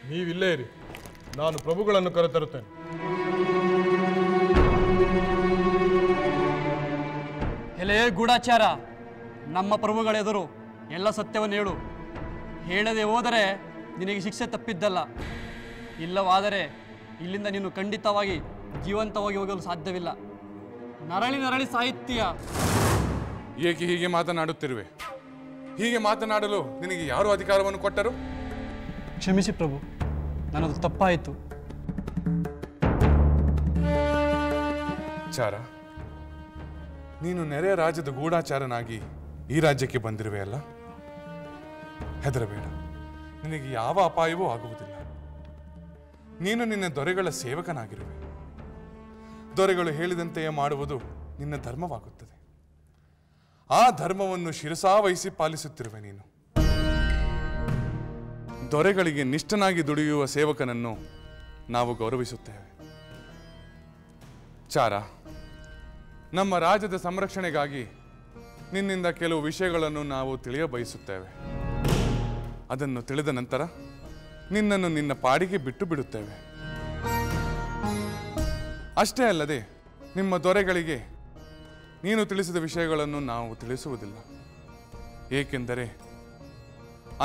ನೀವಿಲ್ಲೇ ಇರಿ, ನಾನು ಪ್ರಭುಗಳನ್ನು ಕರೆತರುತ್ತೇನೆ. ಎಲೆಯೇ ಗೂಢಾಚಾರ, ನಮ್ಮ ಪ್ರಭುಗಳೆದುರು ಎಲ್ಲ ಸತ್ಯವನ್ನು ಹೇಳು. ಹೇಳದೆ ಹೋದರೆ ನಿನಗೆ ಶಿಕ್ಷೆ ತಪ್ಪಿದ್ದಲ್ಲ. ಇಲ್ಲವಾದರೆ ಇಲ್ಲಿಂದ ನೀನು ಖಂಡಿತವಾಗಿ ಜೀವಂತವಾಗಿ ಹೋಗಲು ಸಾಧ್ಯವಿಲ್ಲ. ನರಳಿ ನರಳಿ ಸಾಹಿತ್ಯ. ಏಕೆ ಹೀಗೆ ಮಾತನಾಡುತ್ತಿರುವೆ? ಹೀಗೆ ಮಾತನಾಡಲು ನಿನಗೆ ಯಾರು ಅಧಿಕಾರವನ್ನು ಕೊಟ್ಟರು? ಕ್ಷಮಿಸಿ ಪ್ರಭು, ನನ್ನದು ತಪ್ಪಾಯಿತು. ಚಾರ, ನೀನು ನೆರೆಯ ರಾಜ್ಯದ ಗೂಢಾಚಾರನಾಗಿ ಈ ರಾಜ್ಯಕ್ಕೆ ಬಂದಿರುವೆ ಅಲ್ಲ? ಹೆದರಬೇಡ, ನಿನಗೆ ಯಾವ ಅಪಾಯವೂ ಆಗುವುದಿಲ್ಲ. ನೀನು ನಿನ್ನ ದೊರೆಗಳ ಸೇವಕನಾಗಿರುವೆ. ದೊರೆಗಳು ಹೇಳಿದಂತೆಯೇ ಮಾಡುವುದು ನಿನ್ನ ಧರ್ಮವಾಗುತ್ತದೆ. ಆ ಧರ್ಮವನ್ನು ಶಿರಸಾವಹಿಸಿ ಪಾಲಿಸುತ್ತಿರುವೆ ನೀನು. ದೊರೆಗಳಿಗೆ ನಿಷ್ಠನಾಗಿ ದುಡಿಯುವ ಸೇವಕನನ್ನು ನಾವು ಗೌರವಿಸುತ್ತೇವೆ. ಚಾರ, ನಮ್ಮ ರಾಜ್ಯದ ಸಂರಕ್ಷಣೆಗಾಗಿ ನಿನ್ನಿಂದ ಕೆಲವು ವಿಷಯಗಳನ್ನು ನಾವು ತಿಳಿಯಬಯಸುತ್ತೇವೆ. ಅದನ್ನು ತಿಳಿದ ನಂತರ ನಿನ್ನನ್ನು ನಿನ್ನ ಪಾಡಿಗೆ ಬಿಟ್ಟು ಬಿಡುತ್ತೇವೆ. ಅಷ್ಟೇ ಅಲ್ಲದೆ ನಿಮ್ಮ ದೊರೆಗಳಿಗೆ ನೀನು ತಿಳಿಸಿದ ವಿಷಯಗಳನ್ನು ನಾವು ತಿಳಿಸುವುದಿಲ್ಲ. ಏಕೆಂದರೆ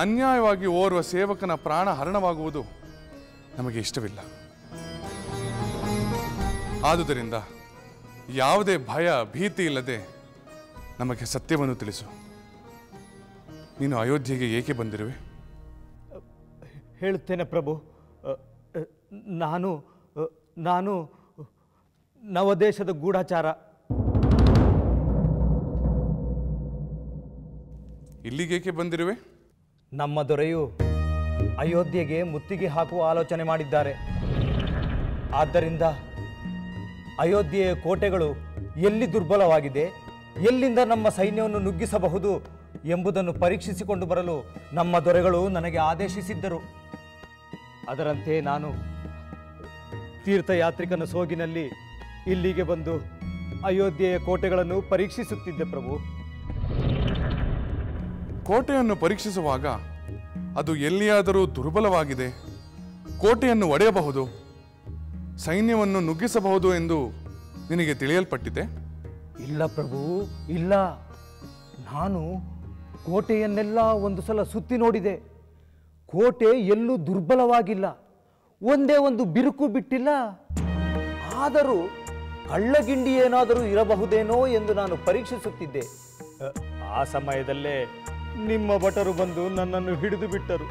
ಅನ್ಯಾಯವಾಗಿ ಓರ್ವ ಸೇವಕನ ಪ್ರಾಣ ಹರಣವಾಗುವುದು ನಮಗೆ ಇಷ್ಟವಿಲ್ಲ. ಆದುದರಿಂದ ಯಾವುದೇ ಭಯ ಭೀತಿ ಇಲ್ಲದೆ ನಮಗೆ ಸತ್ಯವನ್ನು ತಿಳಿಸು. ನೀನು ಅಯೋಧ್ಯೆಗೆ ಏಕೆ ಬಂದಿರುವೆ? ಹೇಳುತ್ತೇನೆ ಪ್ರಭು. ನಾನು ನಾನು ನವದೇಶದ ಗೂಢಾಚಾರ. ಇಲ್ಲಿಗೇಕೆ ಬಂದಿರುವೆ? ನಮ್ಮ ದೊರೆಯು ಅಯೋಧ್ಯೆಗೆ ಮುತ್ತಿಗೆ ಹಾಕುವ ಆಲೋಚನೆ ಮಾಡಿದ್ದಾರೆ. ಆದ್ದರಿಂದ ಅಯೋಧ್ಯೆಯ ಕೋಟೆಗಳು ಎಲ್ಲಿ ದುರ್ಬಲವಾಗಿದೆ, ಎಲ್ಲಿಂದ ನಮ್ಮ ಸೈನ್ಯವನ್ನು ನುಗ್ಗಿಸಬಹುದು ಎಂಬುದನ್ನು ಪರೀಕ್ಷಿಸಿಕೊಂಡು ಬರಲು ನಮ್ಮ ದೊರೆಗಳು ನನಗೆ ಆದೇಶಿಸಿದ್ದರು. ಅದರಂತೆ ನಾನು ತೀರ್ಥಯಾತ್ರಿಕನ ಸೋಗಿನಲ್ಲಿ ಇಲ್ಲಿಗೆ ಬಂದು ಅಯೋಧ್ಯೆಯ ಕೋಟೆಗಳನ್ನು ಪರೀಕ್ಷಿಸುತ್ತಿದ್ದೆ ಪ್ರಭು. ಕೋಟೆಯನ್ನು ಪರೀಕ್ಷಿಸುವಾಗ ಅದು ಎಲ್ಲಿಯಾದರೂ ದುರ್ಬಲವಾಗಿದೆ, ಕೋಟೆಯನ್ನು ಒಡೆಯಬಹುದು, ಸೈನ್ಯವನ್ನು ನುಗ್ಗಿಸಬಹುದು ಎಂದು ನಿನಗೆ ತಿಳಿಯಲ್ಪಟ್ಟಿದೆ? ಇಲ್ಲ ಪ್ರಭು, ಇಲ್ಲ. ನಾನು ಕೋಟೆಯನ್ನೆಲ್ಲ ಒಂದು ಸಲ ಸುತ್ತಿ ನೋಡಿದೆ. ಕೋಟೆ ಎಲ್ಲೂ ದುರ್ಬಲವಾಗಿಲ್ಲ, ಒಂದೇ ಒಂದು ಬಿರುಕು ಬಿಟ್ಟಿಲ್ಲ. ಆದರೂ ಕಳ್ಳಗಿಂಡಿ ಏನಾದರೂ ಇರಬಹುದೇನೋ ಎಂದು ನಾನು ಪರೀಕ್ಷಿಸುತ್ತಿದ್ದೆ. ಆ ಸಮಯದಲ್ಲೇ ನಿಮ್ಮ ಭಟರು ಬಂದು ನನ್ನನ್ನು ಹಿಡಿದು ಬಿಟ್ಟರು.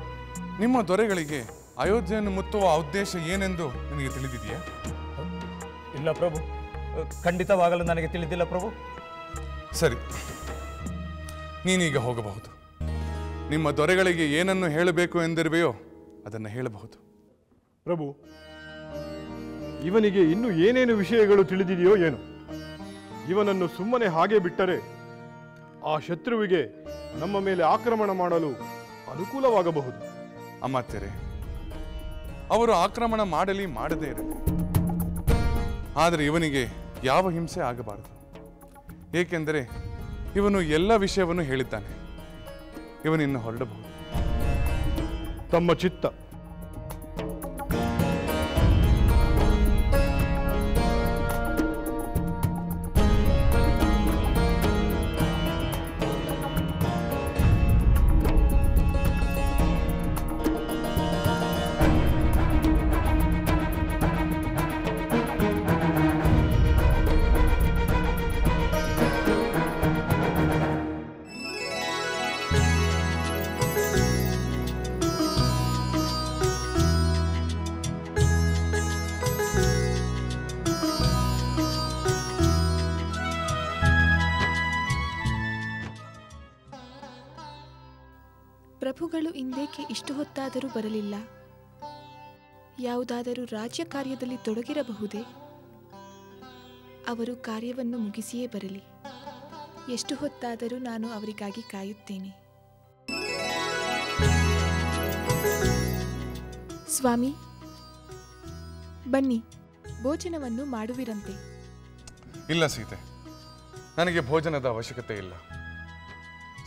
ನಿಮ್ಮ ದೊರೆಗಳಿಗೆ ಅಯೋಧ್ಯೆಯನ್ನು ಮುತ್ತುವ ಉದ್ದೇಶ ಏನೆಂದು ನಿನಗೆ ತಿಳಿದಿದೆಯಾ? ಇಲ್ಲ ಪ್ರಭು, ಖಂಡಿತವಾಗಲು ನನಗೆ ತಿಳಿದಿಲ್ಲ ಪ್ರಭು. ಸರಿ, ನೀನೀಗ ಹೋಗಬಹುದು. ನಿಮ್ಮ ದೊರೆಗಳಿಗೆ ಏನನ್ನು ಹೇಳಬೇಕು ಎಂದಿರುವೆಯೋ ಅದನ್ನು ಹೇಳಬಹುದು. ಪ್ರಭು, ಇವನಿಗೆ ಇನ್ನು ಏನೇನು ವಿಷಯಗಳು ತಿಳಿದಿದೆಯೋ ಏನು? ಇವನನ್ನು ಸುಮ್ಮನೆ ಹಾಗೆ ಬಿಟ್ಟರೆ ಆ ಶತ್ರುವಿಗೆ ನಮ್ಮ ಮೇಲೆ ಆಕ್ರಮಣ ಮಾಡಲು ಅನುಕೂಲವಾಗಬಹುದು. ಅಮಾತ್ಯರೇ, ಅವರು ಆಕ್ರಮಣ ಮಾಡಲಿ ಮಾಡದೇ ಇರಲಿ, ಆದರೆ ಇವನಿಗೆ ಯಾವ ಹಿಂಸೆ ಆಗಬಾರದು. ಏಕೆಂದರೆ ಇವನು ಎಲ್ಲ ವಿಷಯವನ್ನು ಹೇಳಿದ್ದಾನೆ. ಇವನಿನ್ನು ಹೊರಡಬಹುದು. ತಮ್ಮ ಚಿತ್ತ. ಪ್ರಭುಗಳು ಇಂದೇಕೆ ಇಷ್ಟು ಹೊತ್ತಾದರೂ ಬರಲಿಲ್ಲ? ಯಾವುದಾದರೂ ರಾಜ್ಯ ಕಾರ್ಯದಲ್ಲಿ ತೊಡಗಿರಬಹುದೇ? ಅವರು ಕಾರ್ಯವನ್ನು ಮುಗಿಸಿಯೇ ಬರಲಿ. ಎಷ್ಟು ಹೊತ್ತಾದರೂ ನಾನು ಅವರಿಗಾಗಿ ಕಾಯುತ್ತೇನೆ. ಸ್ವಾಮಿ, ಬನ್ನಿ, ಭೋಜನವನ್ನು ಮಾಡುವಿರಂತೆ. ಇಲ್ಲ ಸೀತೆ, ನನಗೆ ಭೋಜನದ ಅವಶ್ಯಕತೆ ಇಲ್ಲ.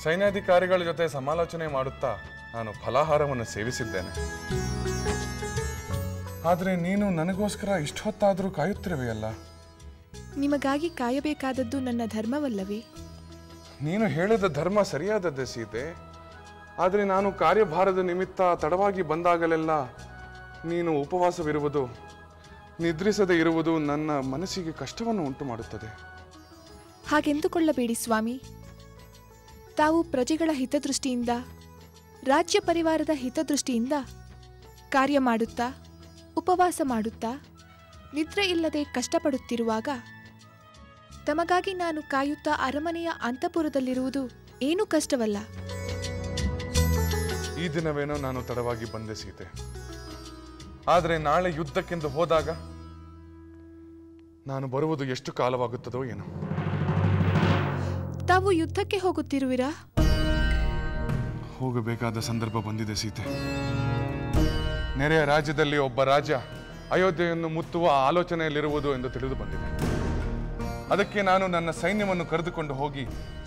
ಸೈನ್ಯಾಧಿಕಾರಿಗಳ ಜೊತೆ ಸಮಾಲೋಚನೆ ಮಾಡುತ್ತಾ ನಾನು ಫಲಾಹಾರವನ್ನು ಸೇವಿಸಿದ್ದೇನೆ. ಆದರೆ ನೀನು ನನಗೋಸ್ಕರ ಇಷ್ಟೊತ್ತಾದರೂ ಕಾಯುತ್ತಿರುವೆಯಲ್ಲ. ನಿಮಗಾಗಿ ಕಾಯಬೇಕಾದದ್ದು ನನ್ನ ಧರ್ಮವಲ್ಲವೇ? ನೀನು ಹೇಳಿದ ಧರ್ಮ ಸರಿಯಾದದ್ದೇ ಸೀತೆ. ಆದರೆ ನಾನು ಕಾರ್ಯಭಾರದ ನಿಮಿತ್ತ ತಡವಾಗಿ ಬಂದಾಗಲೆಲ್ಲ ನೀನು ಉಪವಾಸವಿರುವುದು, ನಿದ್ರಿಸದೆ ಇರುವುದು ನನ್ನ ಮನಸ್ಸಿಗೆ ಕಷ್ಟವನ್ನು ಉಂಟು ಮಾಡುತ್ತದೆ. ಹಾಗೆಂದುಕೊಳ್ಳಬೇಡಿ ಸ್ವಾಮಿ. ತಾವು ಪ್ರಜೆಗಳ ಹಿತದೃಷ್ಟಿಯಿಂದ, ರಾಜ್ಯ ಪರಿವಾರದ ಹಿತದೃಷ್ಟಿಯಿಂದ ಕಾರ್ಯ ಮಾಡುತ್ತಾ, ಉಪವಾಸ ಮಾಡುತ್ತಾ, ನಿದ್ರೆ ಇಲ್ಲದೆ ಕಷ್ಟಪಡುತ್ತಿರುವಾಗ ತಮಗಾಗಿ ನಾನು ಕಾಯುತ್ತಾ ಅರಮನೆಯ ಅಂತಃಪುರದಲ್ಲಿರುವುದು ಏನೂ ಕಷ್ಟವಲ್ಲ. ಈ ದಿನವೇನೋ ನಾನು ತಡವಾಗಿ ಬಂದೆ ಸೀತೆ. ಆದರೆ ನಾಳೆ ಯುದ್ಧಕ್ಕೆಂದು ಹೋದಾಗ ನಾನು ಬರುವುದು ಎಷ್ಟು ಕಾಲವಾಗುತ್ತದೋ ಏನೋ. ತಾವು ಯುದ್ಧಕ್ಕೆ ಹೋಗುತ್ತಿರುವಿರಾ? ಹೋಗಬೇಕಾದ ಸಂದರ್ಭ ಬಂದಿದೆ ಸೀತೆ. ನೆರೆಯ ರಾಜ್ಯದಲ್ಲಿ ಒಬ್ಬ ರಾಜ ಅಯೋಧ್ಯೆಯನ್ನು ಮುತ್ತುವ ಆಲೋಚನೆಯಲ್ಲಿರುವುದು ಎಂದು ತಿಳಿದು ಬಂದಿದೆ. ಅದಕ್ಕೆ ನಾನು ನನ್ನ ಸೈನ್ಯವನ್ನು ಕರೆದುಕೊಂಡು ಹೋಗಿ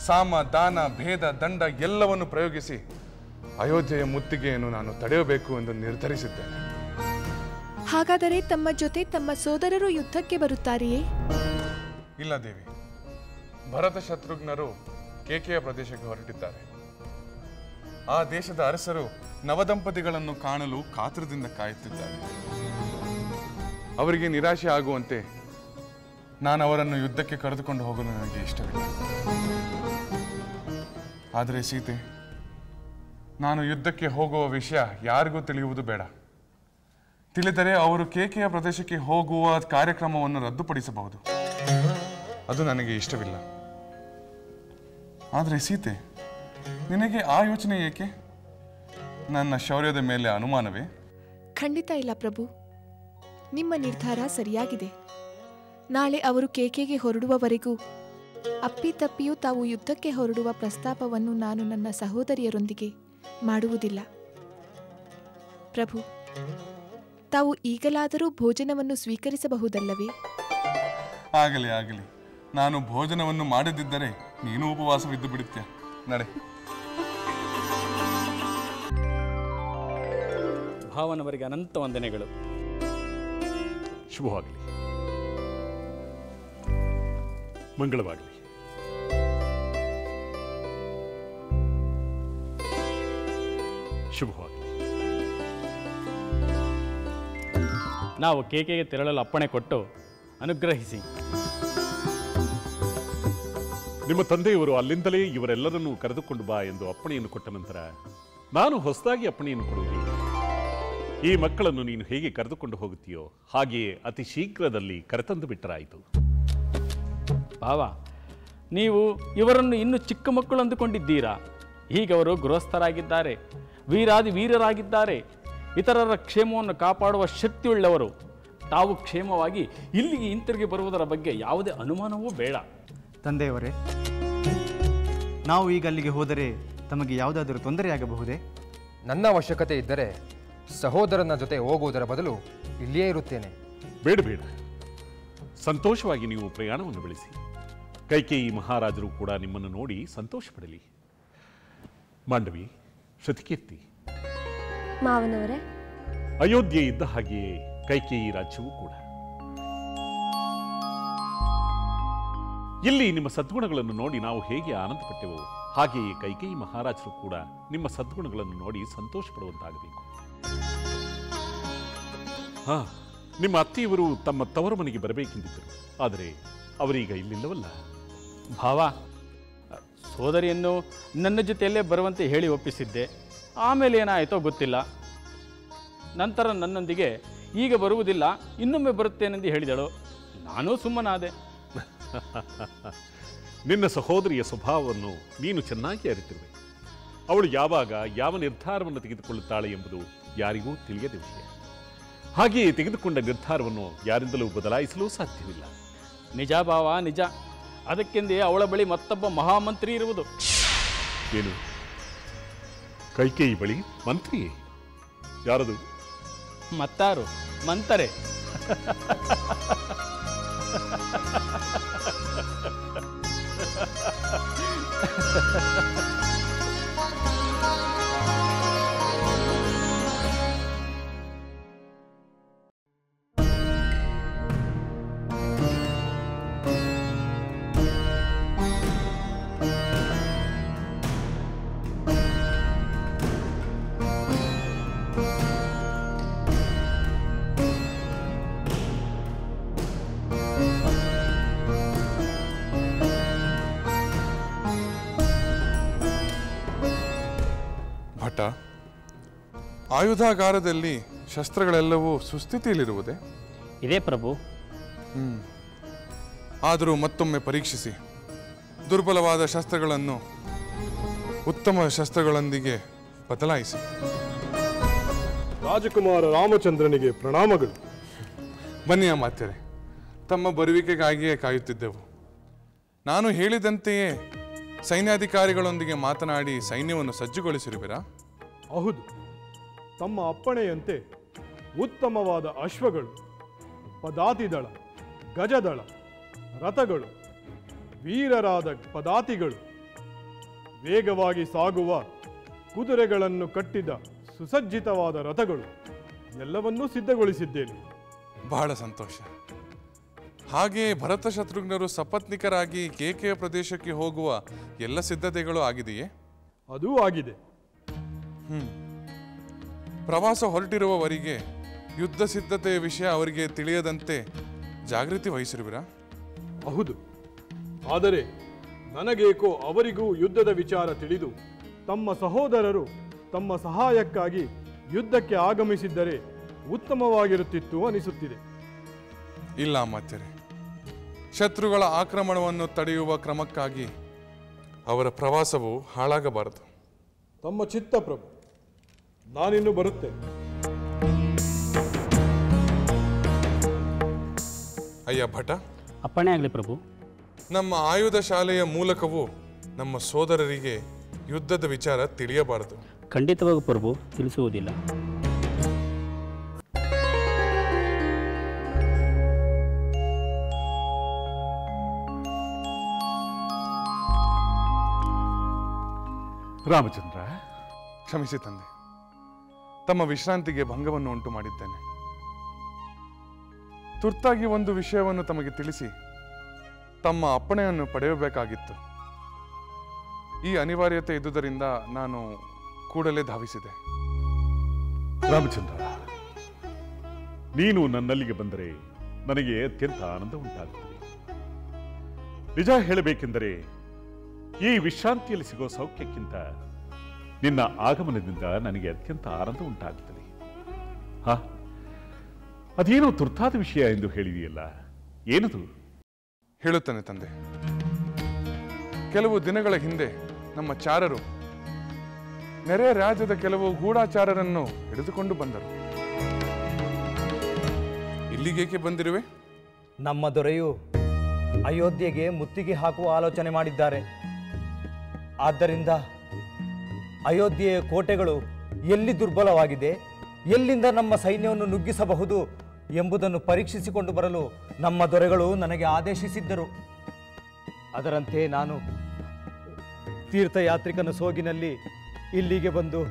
ಸಾಮ, ದಾನ, ಭೇದ, ದಂಡ ಎಲ್ಲವನ್ನು ಪ್ರಯೋಗಿಸಿ ಅಯೋಧ್ಯೆಯ ಮುತ್ತಿಗೆಯನ್ನು ನಾನು ತಡೆಯಬೇಕು ಎಂದು ನಿರ್ಧರಿಸಿದ್ದೇನೆ. ಹಾಗಾದರೆ ತಮ್ಮ ಜೊತೆ ತಮ್ಮ ಸೋದರರು ಯುದ್ಧಕ್ಕೆ ಬರುತ್ತಾರೆಯೇ? ಇಲ್ಲ ದೇವಿ, ಭರತ ಶತ್ರುಘ್ನರು ಕೇಕೆಯ ಪ್ರದೇಶಕ್ಕೆ ಹೊರಟಿದ್ದಾರೆ. ಆ ದೇಶದ ಅರಸರು ನವದಂಪತಿಗಳನ್ನು ಕಾಣಲು ಕಾತರದಿಂದ ಕಾಯುತ್ತಿದ್ದಾರೆ. ಅವರಿಗೆ ನಿರಾಶೆ ಆಗುವಂತೆ ನಾನು ಅವರನ್ನು ಯುದ್ಧಕ್ಕೆ ಕರೆದುಕೊಂಡು ಹೋಗಲು ನನಗೆ ಇಷ್ಟವಿಲ್ಲ. ಆದರೆ ಸೀತೆ, ನಾನು ಯುದ್ಧಕ್ಕೆ ಹೋಗುವ ವಿಷಯ ಯಾರಿಗೂ ತಿಳಿಯುವುದು ಬೇಡ. ತಿಳಿದರೆ ಅವರು ಕೇಕೆಯ ಪ್ರದೇಶಕ್ಕೆ ಹೋಗುವ ಕಾರ್ಯಕ್ರಮವನ್ನು ರದ್ದುಪಡಿಸಬಹುದು. ಅದು ನನಗೆ ಇಷ್ಟವಿಲ್ಲ. ಆದರೆ ಸೀತೆ, ನಿನಗೆ ಆ ಯೋಚನೆ ಏಕೆ? ನನ್ನ ಶೌರ್ಯದ ಮೇಲೆ ಅನುಮಾನವೇ? ಖಂಡಿತ ಇಲ್ಲ ಪ್ರಭು. ನಿಮ್ಮ ನಿರ್ಧಾರ ಸರಿಯಾಗಿದೆ. ನಾಳೆ ಅವರು ಕೇಕೆಗೆ ಹೊರಡುವವರೆಗೂ ಅಪ್ಪಿತಪ್ಪಿಯೂ ತಾವು ಯುದ್ಧಕ್ಕೆ ಹೊರಡುವ ಪ್ರಸ್ತಾಪವನ್ನು ನಾನು ನನ್ನ ಸಹೋದರಿಯರೊಂದಿಗೆ ಮಾಡುವುದಿಲ್ಲ. ಪ್ರಭು, ತಾವು ಈಗಲಾದರೂ ಭೋಜನವನ್ನು ಸ್ವೀಕರಿಸಬಹುದಲ್ಲವೇ? ಆಗಲಿ ಆಗಲಿ. ನಾನು ಭೋಜನವನ್ನು ಮಾಡದಿದ್ದರೆ ನೀನು ಉಪವಾಸವಿದ್ದು ಬಿಡುತ್ತೀಯ. ನಡೆ. ಭಾವನವರಿಗೆ ಅನಂತ ವಂದನೆಗಳು. ಶುಭವಾಗಲಿ, ಮಂಗಳವಾಗಲಿ. ಶುಭವಾಗಲಿ. ನಾವು ಕೇಕೆಗೆ ತೆರಳಲು ಅಪ್ಪಣೆ ಕೊಟ್ಟು ಅನುಗ್ರಹಿಸಿ. ನಿಮ್ಮ ತಂದೆಯವರು ಅಲ್ಲಿಂದಲೇ ಇವರೆಲ್ಲರನ್ನೂ ಕರೆದುಕೊಂಡು ಬಾ ಎಂದು ಅಪ್ಪಣೆಯನ್ನು ಕೊಟ್ಟ ನಂತರ ನಾನು ಹೊಸದಾಗಿ ಅಪ್ಪಣೆಯನ್ನು ಕೊಡುವುದಿಲ್ಲ. ಈ ಮಕ್ಕಳನ್ನು ನೀನು ಹೇಗೆ ಕರೆದುಕೊಂಡು ಹೋಗುತ್ತೀಯೋ ಹಾಗೆಯೇ ಅತಿ ಶೀಘ್ರದಲ್ಲಿ ಕರೆತಂದು ಬಿಟ್ಟರಾಯಿತು. ಭಾವ, ನೀವು ಇವರನ್ನು ಇನ್ನೂ ಚಿಕ್ಕ ಮಕ್ಕಳು ಅಂದುಕೊಂಡಿದ್ದೀರಾ? ಈಗ ಅವರು ಗೃಹಸ್ಥರಾಗಿದ್ದಾರೆ, ವೀರಾದಿ ವೀರರಾಗಿದ್ದಾರೆ, ಇತರರ ಕ್ಷೇಮವನ್ನು ಕಾಪಾಡುವ ಶಕ್ತಿಯುಳ್ಳವರು. ತಾವು ಕ್ಷೇಮವಾಗಿ ಇಲ್ಲಿಗೆ ಹಿಂತಿರುಗಿ ಬರುವುದರ ಬಗ್ಗೆ ಯಾವುದೇ ಅನುಮಾನವೂ ಬೇಡ. ತಂದೆಯವರೇ, ನಾವು ಈಗ ಅಲ್ಲಿಗೆ ಹೋದರೆ ತಮಗೆ ಯಾವುದಾದರೂ ತೊಂದರೆಯಾಗಬಹುದೇ? ನನ್ನ ಅವಶ್ಯಕತೆ ಇದ್ದರೆ ಸಹೋದರನ ಜೊತೆ ಹೋಗುವುದರ ಬದಲು ಇಲ್ಲಿಯೇ ಇರುತ್ತೇನೆ. ಬೇಡ ಬೇಡ, ಸಂತೋಷವಾಗಿ ನೀವು ಪ್ರಯಾಣವನ್ನು ಬೆಳೆಸಿ. ಕೈಕೇಯಿ ಮಹಾರಾಜರು ಕೂಡ ನಿಮ್ಮನ್ನು ನೋಡಿ ಸಂತೋಷ ಪಡಲಿ. ಮಾಂಡವಿ, ಶ್ರುತಿಕೀರ್ತಿ, ಮಾವನವರೇ, ಅಯೋಧ್ಯೆ ಇದ್ದ ಹಾಗೆಯೇ ಕೈಕೇಯಿ ರಾಜ್ಯವೂ ಕೂಡ. ಇಲ್ಲಿ ನಿಮ್ಮ ಸದ್ಗುಣಗಳನ್ನು ನೋಡಿ ನಾವು ಹೇಗೆ ಆನಂದಪಟ್ಟೆವೋ ಹಾಗೆಯೇ ಕೈಕೇಯಿ ಮಹಾರಾಜರು ಕೂಡ ನಿಮ್ಮ ಸದ್ಗುಣಗಳನ್ನು ನೋಡಿ ಸಂತೋಷ ಪಡುವಂತಾಗಬೇಕು. ನಿಮ್ಮ ಅತ್ತೆಯವರು ತಮ್ಮ ತವರು ಮನೆಗೆ ಬರಬೇಕೆಂದಿದ್ದರು, ಆದರೆ ಅವರೀಗ ಇಲ್ಲಿಲ್ಲವಲ್ಲ. ಭಾವ, ಸೋದರಿಯನ್ನು ನನ್ನ ಜೊತೆಯಲ್ಲೇ ಬರುವಂತೆ ಹೇಳಿ ಒಪ್ಪಿಸಿದ್ದೆ. ಆಮೇಲೆ ಏನಾಯಿತೋ ಗೊತ್ತಿಲ್ಲ. ನಂತರ ನನ್ನೊಂದಿಗೆ ಈಗ ಬರುವುದಿಲ್ಲ, ಇನ್ನೊಮ್ಮೆ ಬರುತ್ತೇನೆಂದು ಹೇಳಿದಳು. ನಾನೂ ಸುಮ್ಮನಾದೆ. ನಿನ್ನ ಸಹೋದರಿಯ ಸ್ವಭಾವವನ್ನು ನೀನು ಚೆನ್ನಾಗಿ ಅರಿತಿರುವೆ. ಅವಳು ಯಾವಾಗ ಯಾವ ನಿರ್ಧಾರವನ್ನು ತೆಗೆದುಕೊಳ್ಳುತ್ತಾಳೆ ಎಂಬುದು ಯಾರಿಗೂ ತಿಳಿಯದ ವಿಷಯ. ಹಾಗೆಯೇ ತೆಗೆದುಕೊಂಡ ನಿರ್ಧಾರವನ್ನು ಯಾರಿಂದಲೂ ಬದಲಾಯಿಸಲು ಸಾಧ್ಯವಿಲ್ಲ. ನಿಜ ಭಾವ, ನಿಜ. ಅದಕ್ಕೆಂದೇ ಅವಳ ಬಳಿ ಮತ್ತೊಬ್ಬ ಮಹಾಮಂತ್ರಿ ಇರುವುದು. ಏನು, ಕೈಕೇಯಿ ಬಳಿ ಮಂತ್ರಿ? ಯಾರದು? ಮತ್ತಾರು, ಮಂತರೆ. ಭಟ, ಆಯುಧಾಗಾರದಲ್ಲಿ ಶಸ್ತ್ರಗಳೆಲ್ಲವೂ ಸುಸ್ಥಿತಿಯಲ್ಲಿರುವುದೇ? ಇದೇ ಪ್ರಭು. ಆದರೂ ಮತ್ತೊಮ್ಮೆ ಪರೀಕ್ಷಿಸಿ ದುರ್ಬಲವಾದ ಶಸ್ತ್ರಗಳನ್ನು ಉತ್ತಮ ಶಸ್ತ್ರಗಳೊಂದಿಗೆ ಬದಲಾಯಿಸಿ. ರಾಜಕುಮಾರ ರಾಮಚಂದ್ರನಿಗೆ ಪ್ರಣಾಮಗಳು. ಬನ್ನಿ ಅಮಾತ್ಯರೇ, ತಮ್ಮ ಬರುವಿಕೆಗಾಗಿಯೇ ಕಾಯುತ್ತಿದ್ದೆವು. ನಾನು ಹೇಳಿದಂತೆಯೇ ಸೈನ್ಯಾಧಿಕಾರಿಗಳೊಂದಿಗೆ ಮಾತನಾಡಿ ಸೈನ್ಯವನ್ನು ಸಜ್ಜುಗೊಳಿಸಿರುವಿರಾ? ಹೌದು, ತಮ್ಮ ಅಪ್ಪಣೆಯಂತೆ ಉತ್ತಮವಾದ ಅಶ್ವಗಳು, ಪದಾತಿದಳ, ಗಜದಳ, ರಥಗಳು, ವೀರರಾದ ಪದಾತಿಗಳು, ವೇಗವಾಗಿ ಸಾಗುವ ಕುದುರೆಗಳನ್ನು ಕಟ್ಟಿದ ಸುಸಜ್ಜಿತವಾದ ರಥಗಳು ಎಲ್ಲವನ್ನೂ ಸಿದ್ಧಗೊಳಿಸಿದ್ದೇನೆ. ಬಹಳ ಸಂತೋಷ. ಹಾಗೆಯೇ ಭರತ ಶತ್ರುಘ್ನರು ಸಪತ್ನಿಕರಾಗಿ ಕೇಕೆಯ ಪ್ರದೇಶಕ್ಕೆ ಹೋಗುವ ಎಲ್ಲ ಸಿದ್ಧತೆಗಳು ಆಗಿದೆಯೇ? ಅದೂ ಆಗಿದೆ. ಪ್ರವಾಸ ಹೊರಟಿರುವವರಿಗೆ ಯುದ್ಧ ಸಿದ್ಧತೆಯ ವಿಷಯ ಅವರಿಗೆ ತಿಳಿಯದಂತೆ ಜಾಗೃತಿ ವಹಿಸಿರುವಿರಾ? ಹೌದು, ಆದರೆ ನನಗೇಕೋ ಅವರಿಗೂ ಯುದ್ಧದ ವಿಚಾರ ತಿಳಿದು ತಮ್ಮ ಸಹೋದರರು ತಮ್ಮ ಸಹಾಯಕ್ಕಾಗಿ ಯುದ್ಧಕ್ಕೆ ಆಗಮಿಸಿದ್ದರೆ ಉತ್ತಮವಾಗಿರುತ್ತಿತ್ತು ಅನಿಸುತ್ತಿದೆ. ಇಲ್ಲ ಅಮಾತ್ಯರೇ, ಶತ್ರುಗಳ ಆಕ್ರಮಣವನ್ನು ತಡೆಯುವ ಕ್ರಮಕ್ಕಾಗಿ ಅವರ ಪ್ರವಾಸವು ಹಾಳಾಗಬಾರದು. ತಮ್ಮ ಚಿತ್ತ ಪ್ರಭು, ನಾನಿನ್ನು ಬರುತ್ತೇನೆ. ಅಯ್ಯ ಭಟ, ಅಪ್ಪಣೆ ಆಗಲಿ ಪ್ರಭು. ನಮ್ಮ ಆಯುಧ ಶಾಲೆಯ ಮೂಲಕವೂ ನಮ್ಮ ಸೋದರರಿಗೆ ಯುದ್ಧದ ವಿಚಾರ ತಿಳಿಯಬಾರದು. ಖಂಡಿತವಾಗೂ ಪ್ರಭು, ತಿಳಿಸುವುದಿಲ್ಲ. ರಾಮಚಂದ್ರ, ಕ್ಷಮಿಸಿ ತಂದೆ, ತಮ್ಮ ವಿಶ್ರಾಂತಿಗೆ ಭಂಗವನ್ನು ಉಂಟು ಮಾಡಿದ್ದೇನೆ. ತುರ್ತಾಗಿ ಒಂದು ವಿಷಯವನ್ನು ತಮಗೆ ತಿಳಿಸಿ ತಮ್ಮ ಅಪ್ಪಣೆಯನ್ನು ಪಡೆಯಬೇಕಾಗಿತ್ತು. ಈ ಅನಿವಾರ್ಯತೆ ಇದ್ದುದರಿಂದ ನಾನು ಕೂಡಲೇ ಧಾವಿಸಿದೆ. ರಾಮಚಂದ್ರ, ನೀನು ನನ್ನಲ್ಲಿಗೆ ಬಂದರೆ ನನಗೆ ಅತ್ಯಂತ ಆನಂದ ಉಂಟಾಗುತ್ತದೆ. ನಿಜ ಹೇಳಬೇಕೆಂದರೆ ಈ ವಿಶ್ರಾಂತಿಯಲ್ಲಿ ಸಿಗೋ ಸೌಖ್ಯಕ್ಕಿಂತ ನಿನ್ನ ಆಗಮನದಿಂದ ನನಗೆ ಅತ್ಯಂತ ಆನಂದ ಉಂಟಾಗುತ್ತದೆ. ಅದೇನೋ ತುರ್ತಾದ ವಿಷಯ ಎಂದು ಹೇಳಿದೆಯಲ್ಲ, ಏನದು? ಹೇಳುತ್ತೇನೆ ತಂದೆ. ಕೆಲವು ದಿನಗಳ ಹಿಂದೆ ನಮ್ಮ ಚಾರರು ನೆರೆಯ ರಾಜ್ಯದ ಕೆಲವು ಗೂಢಾಚಾರರನ್ನು ಹಿಡಿದುಕೊಂಡು ಬಂದರು. ಇಲ್ಲಿಗೇಕೆ ಬಂದಿರುವೆ? ನಮ್ಮ ದೊರೆಯು ಅಯೋಧ್ಯೆಗೆ ಮುತ್ತಿಗೆ ಹಾಕುವ ಆಲೋಚನೆ ಮಾಡಿದ್ದಾರೆ. ಆದ್ದರಿಂದ ಅಯೋಧ್ಯೆಯ ಕೋಟೆಗಳು ಎಲ್ಲಿ ದುರ್ಬಲವಾಗಿದೆ, ಎಲ್ಲಿಂದ ನಮ್ಮ ಸೈನ್ಯವನ್ನು ನುಗ್ಗಿಸಬಹುದು ಎಂಬುದನ್ನು ಪರೀಕ್ಷಿಸಿಕೊಂಡು ಬರಲು ನಮ್ಮ ದೊರೆಗಳು ನನಗೆ ಆದೇಶಿಸಿದ್ದರು. ಅದರಂತೆ ನಾನು ತೀರ್ಥಯಾತ್ರಿಕನ ಸೋಗಿನಲ್ಲಿ ಇಲ್ಲಿಗೆ ಬಂದು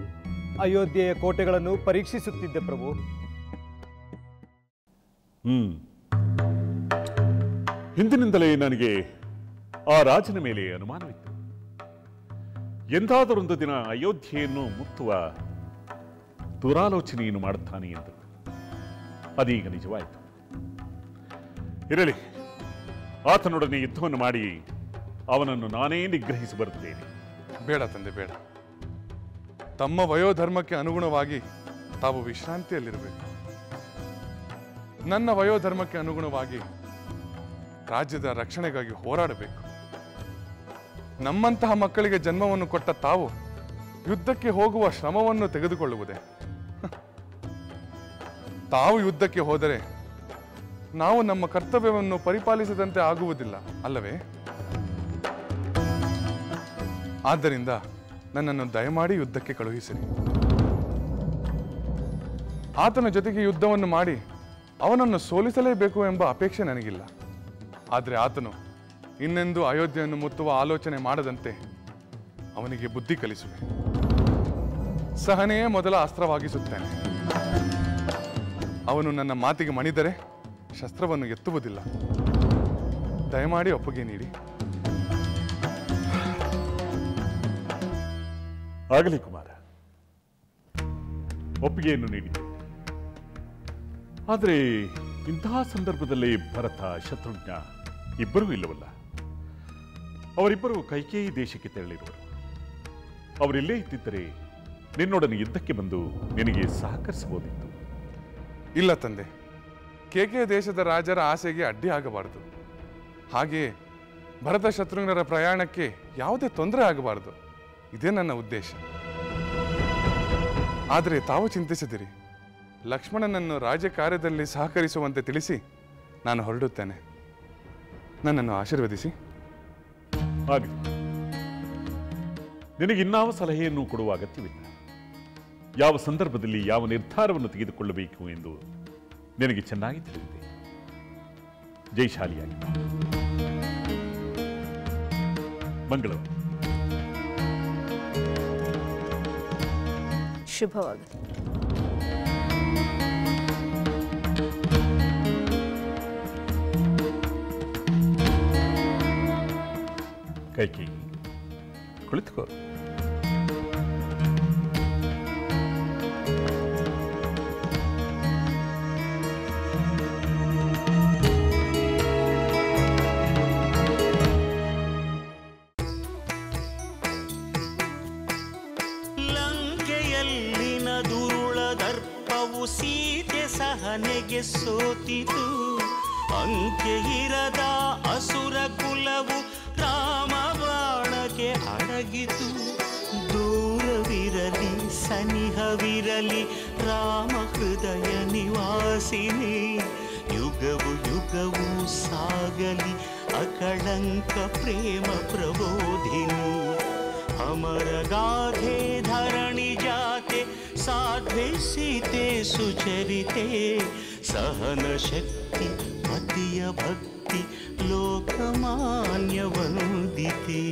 ಅಯೋಧ್ಯೆಯ ಕೋಟೆಗಳನ್ನು ಪರೀಕ್ಷಿಸುತ್ತಿದ್ದೆ ಪ್ರಭು. ಹಿಂದಿನಿಂದಲೇ ನನಗೆ ಆ ರಾಜನ ಮೇಲೆ ಅನುಮಾನವಿತ್ತು. ಎಂದಾದರೊಂದು ದಿನ ಅಯೋಧ್ಯೆಯನ್ನು ಮುತ್ತುವ ದುರಾಲೋಚನೆಯನ್ನು ಮಾಡುತ್ತಾನೆ ಎಂದು. ಅದೀಗ ನಿಜವಾಯಿತು. ಇರಲಿ, ಆತನೊಡನೆ ಯುದ್ಧವನ್ನು ಮಾಡಿ ಅವನನ್ನು ನಾನೇ ನಿಗ್ರಹಿಸಿ ಬರುತ್ತೇನೆ. ಬೇಡ ತಂದೆ, ಬೇಡ. ತಮ್ಮ ವಯೋಧರ್ಮಕ್ಕೆ ಅನುಗುಣವಾಗಿ ತಾವು ವಿಶ್ರಾಂತಿಯಲ್ಲಿರಬೇಕು. ನನ್ನ ವಯೋಧರ್ಮಕ್ಕೆ ಅನುಗುಣವಾಗಿ ರಾಜ್ಯದ ರಕ್ಷಣೆಗಾಗಿ ಹೋರಾಡಬೇಕು. ನಮ್ಮಂತಹ ಮಕ್ಕಳಿಗೆ ಜನ್ಮವನ್ನು ಕೊಟ್ಟ ತಾವು ಯುದ್ಧಕ್ಕೆ ಹೋಗುವ ಶ್ರಮವನ್ನು ತೆಗೆದುಕೊಳ್ಳುವುದೇ? ತಾವು ಯುದ್ಧಕ್ಕೆ ಹೋದರೆ ನಾವು ನಮ್ಮ ಕರ್ತವ್ಯವನ್ನು ಪರಿಪಾಲಿಸದಂತೆ ಆಗುವುದಿಲ್ಲ ಅಲ್ಲವೇ? ಆದ್ದರಿಂದ ನನ್ನನ್ನು ದಯಮಾಡಿ ಯುದ್ಧಕ್ಕೆ ಕಳುಹಿಸಿರಿ. ಆತನ ಜೊತೆಗೆ ಯುದ್ಧವನ್ನು ಮಾಡಿ ಅವನನ್ನು ಸೋಲಿಸಲೇಬೇಕು ಎಂಬ ಅಪೇಕ್ಷೆ ನನಗಿಲ್ಲ. ಆದರೆ ಆತನು ಇನ್ನೆಂದೂ ಅಯೋಧ್ಯೆಯನ್ನು ಮುತ್ತುವ ಆಲೋಚನೆ ಮಾಡದಂತೆ ಅವನಿಗೆ ಬುದ್ಧಿ ಕಲಿಸುವೆ. ಸಹನೆಯೇ ಮೊದಲ ಅಸ್ತ್ರವಾಗಿಸುತ್ತೇನೆ. ಅವನು ನನ್ನ ಮಾತಿಗೆ ಮಣಿದರೆ ಶಸ್ತ್ರವನ್ನು ಎತ್ತುವುದಿಲ್ಲ. ದಯಮಾಡಿ ಒಪ್ಪಿಗೆ ನೀಡಿ. ಆಗಲಿ ಕುಮಾರ, ಒಪ್ಪಿಗೆಯನ್ನು ನೀಡಿದೆ. ಆದರೆ ಇಂತಹ ಸಂದರ್ಭದಲ್ಲಿ ಭರತ, ಶತ್ರುಘ್ನ ಇಬ್ಬರೂ ಇಲ್ಲವಲ್ಲ. ಅವರಿಬ್ಬರು ಕೈಕೇಯಿ ದೇಶಕ್ಕೆ ತೆರಳಿರುವರು. ಅವರಿಲ್ಲೇ ಇದ್ದಿದ್ದರೆ ನಿನ್ನೊಡನೆ ಯುದ್ಧಕ್ಕೆ ಬಂದು ನಿನಗೆ ಸಹಕರಿಸಬಹುದಿತ್ತು. ಇಲ್ಲ ತಂದೆ, ಕೇಕೆ ದೇಶದ ರಾಜರ ಆಸೆಗೆ ಅಡ್ಡಿ ಆಗಬಾರದು. ಹಾಗೆಯೇ ಭರತ ಶತ್ರುಘ್ನರ ಪ್ರಯಾಣಕ್ಕೆ ಯಾವುದೇ ತೊಂದರೆ ಆಗಬಾರದು. ಇದೇ ನನ್ನ ಉದ್ದೇಶ. ಆದರೆ ತಾವು ಚಿಂತಿಸದಿರಿ. ಲಕ್ಷ್ಮಣನನ್ನು ರಾಜಕಾರ್ಯದಲ್ಲಿ ಸಹಕರಿಸುವಂತೆ ತಿಳಿಸಿ ನಾನು ಹೊರಡುತ್ತೇನೆ. ನನ್ನನ್ನು ಆಶೀರ್ವದಿಸಿ. ಹಾಗೆ ನಿನಗಿನ್ನಾವ ಸಲಹೆಯನ್ನು ಕೊಡುವ ಅಗತ್ಯವಿಲ್ಲ. ಯಾವ ಸಂದರ್ಭದಲ್ಲಿ ಯಾವ ನಿರ್ಧಾರವನ್ನು ತೆಗೆದುಕೊಳ್ಳಬೇಕು ಎಂದು ನಿನಗೆ ಚೆನ್ನಾಗಿ ತಿಳಿದಿದೆ. ಜೈಶಾಲಿಯಾಗಿ ಮಂಗಳವಾರ. ಶುಭವಾಗಲಿ. ಕೈಕೇಯಿ, ಕುಳಿತುಕೋ. ಲಂಕೆಯಲ್ಲಿನ ದುರುಳ ದರ್ಪವು ಸೀತೆ ಸಹನೆಗೆ ಸೋತಿತು. ಅಂಕೆ ಇರದ ಅಸುರ ಕುಲವು ರಾಮ ಬಾಣಕ್ಕೆ ಅಡಗಿತು. ದೂರವಿರಲಿ ಸನಿಹವಿರಲಿ ರಾಮ ಹೃದಯ ನಿವಾಸಿನಿ. ಯುಗವು ಯುಗವು ಸಾಗಲಿ ಅಕಳಂಕ ಪ್ರೇಮ ಪ್ರಬೋಧಿನಿ. ಅಮರ ಗಾಧೆ ಧರಣಿ ಜಾತೆ ಸಾಧ್ವೆ ಸೀತೆ ಸುಚರಿತೆ. ಸಹನ ಶಕ್ತಿ ಪತಿಯ ಭಕ್ತಿ ಲೋಕಮಾನ್ಯ ವಂದಿತೆ.